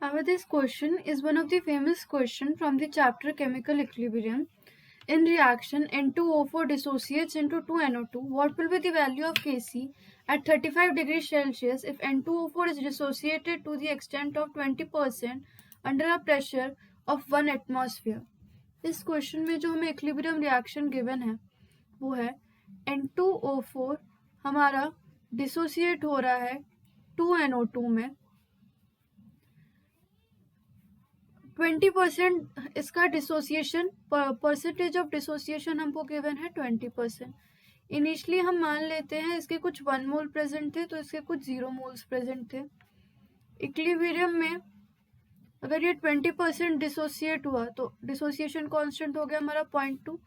This question is one of the famous questions from the chapter Chemical Equilibrium. In reaction, N2O4 dissociates into 2NO2. What will be the value of Kc at 35 degrees Celsius if N2O4 is dissociated to the extent of 20% under a pressure of 1 atmosphere? इस question में जो हमें equilibrium reaction given है वो है N2O4 हमारा dissociate हो रहा है 2NO2 में 20% इसका डिसोसिएशन परसेंटेज ऑफ डिसोसिएशन हमको गिवन है 20%। इनिशियली हम मान लेते हैं इसके कुछ 1 मोल प्रेजेंट थे तो इसके कुछ 0 मोल्स प्रेजेंट थे। इक्विलिब्रियम में अगर ये 20% डिसोसिएट हुआ तो डिसोसिएशन कांस्टेंट हो गया हमारा 0.2।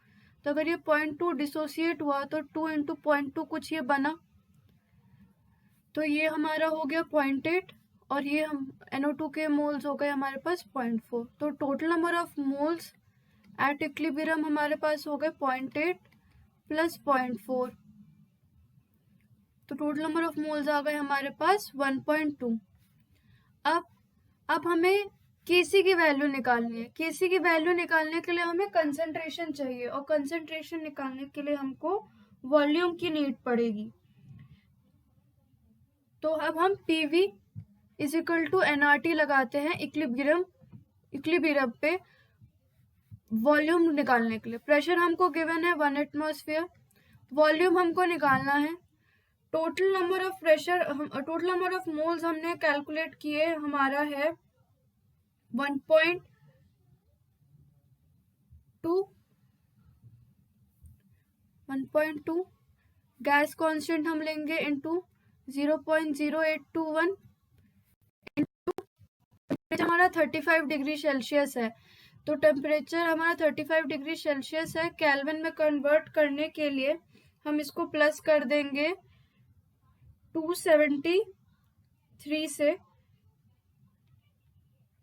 तो अगर ये 0.2 डिसोसिएट हुआ तो 2 इंटू 0.2 कुछ ये बना तो ये हमारा हो गया 0.8 और ये हम NO2 के मोल्स हो गए हमारे पास 0.4। तो total number of moles at equilibrium हमारे पास हो गए 0.8 प्लस 0.4। तो टोटल नंबर ऑफ मोल्स आ गए हमारे पास 1.2। अब हमें Kc की वैल्यू निकालनी है। Kc की वैल्यू निकालने के लिए हमें कंसंट्रेशन चाहिए और कंसंट्रेशन निकालने के लिए हमको वॉल्यूम की नीड पड़ेगी। तो अब हम PV is equal to nRT लगाते हैं इक्विलिब्रियम पे वॉल्यूम निकालने के लिए। प्रेशर हमको गिवन है 1 एटमॉस्फेयर, वॉल्यूम हमको निकालना है। टोटल नंबर ऑफ मोल्स हमने कैलकुलेट किए हमारा है 1.2। गैस कांस्टेंट हम लेंगे इनटू 0.0821। हमारा 35 डिग्री सेल्सियस है तो टेम्परेचर हमारा 35 डिग्री सेल्सियस है। केल्विन में कन्वर्ट करने के लिए हम इसको प्लस कर देंगे 273 से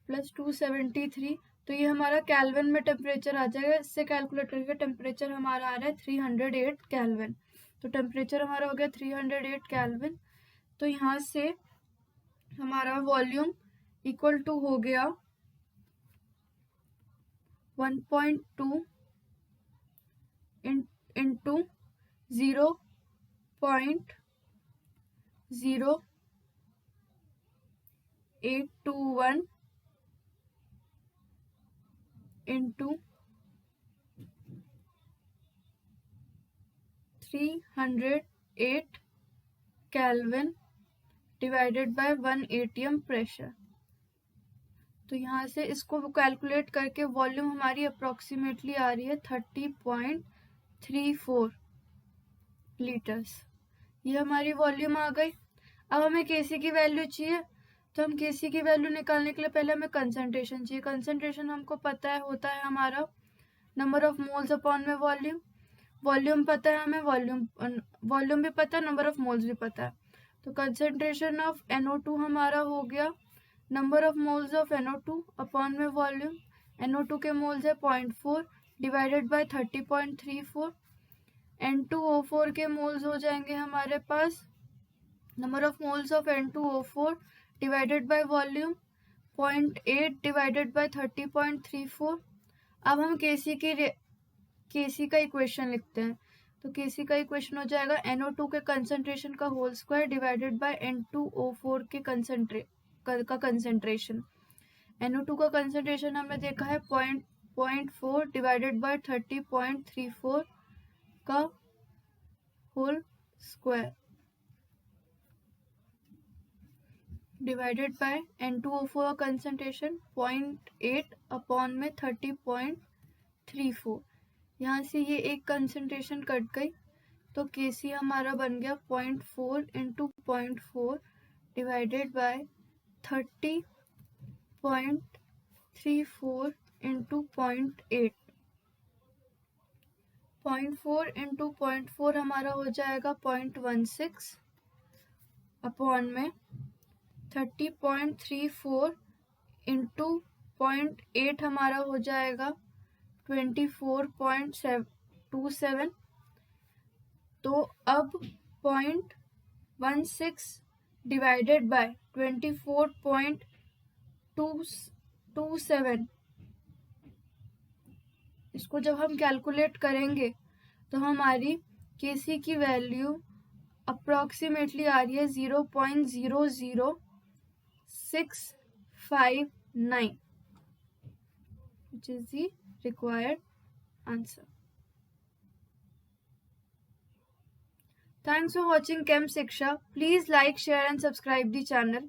प्लस 273। तो ये हमारा केल्विन में टेम्परेचर आ जाएगा। इससे कैलकुलेट करके टेम्परेचर हमारा आ रहा है 308 केल्विन। तो टेम्परेचर हमारा हो गया 308 केल्विन। तो यहाँ से हमारा वॉल्यूम इक्वल टू हो गया 1.2 into 0.0821 into 308 kelvin divided by 1 atm pressure. तो यहाँ से इसको कैलकुलेट करके वॉल्यूम हमारी अप्रोक्सीमेटली आ रही है 30.34 लीटर्स। ये हमारी वॉल्यूम आ गई। अब हमें Kc की वैल्यू चाहिए तो हम Kc की वैल्यू निकालने के लिए पहले हमें कंसंट्रेशन चाहिए। कंसंट्रेशन हमको पता है होता है हमारा नंबर ऑफ मोल्स अपॉन में वॉल्यूम पता है हमें, वॉल्यूम भी पता है, नंबर ऑफ मोल्स भी पता है। तो कंसंट्रेशन ऑफ NO2 हमारा हो गया number of moles of NO2 upon में वॉल्यूम। NO2 के मोल्स है 0.4 डिवाइडेड बाय 30.34। N2O4 के मोल्स हो जाएंगे हमारे पास number of moles of N2O4 divided by volume 0.8 divided by 30.34। अब हम Kc का इक्वेशन लिखते हैं। तो Kc का इक्वेशन हो जाएगा NO2 के कंसंट्रेशन का whole square divided by N2O4 के कंसंट्रेशन। NO2 का कंसंट्रेशन हमने देखा है 0.4 डिवाइडेड बाय 30.34 का whole square divided by N2O4 का कंसंट्रेशन 0.8 अपॉन में 30.34। यहाँ से ये एक कंसंट्रेशन कट गई तो Kc हमारा बन गया 0.4 into 0.4 divided by 30.34 into 0.8। 0.4 into 0.4 हमारा हो जाएगा 0.16 अपॉन में 30.34 इंटू 0.8 हमारा हो जाएगा 24.27। तो अब 0.16 डिवाइडेड बाय 24.27 0.27। इसको जब हम कैलकुलेट करेंगे तो हमारी Kc की वैल्यू अप्रॉक्सीमेटली आ रही है 0.00659, which is the required answer. Thanks for watching Chem Shiksha. Please like, share and subscribe the channel.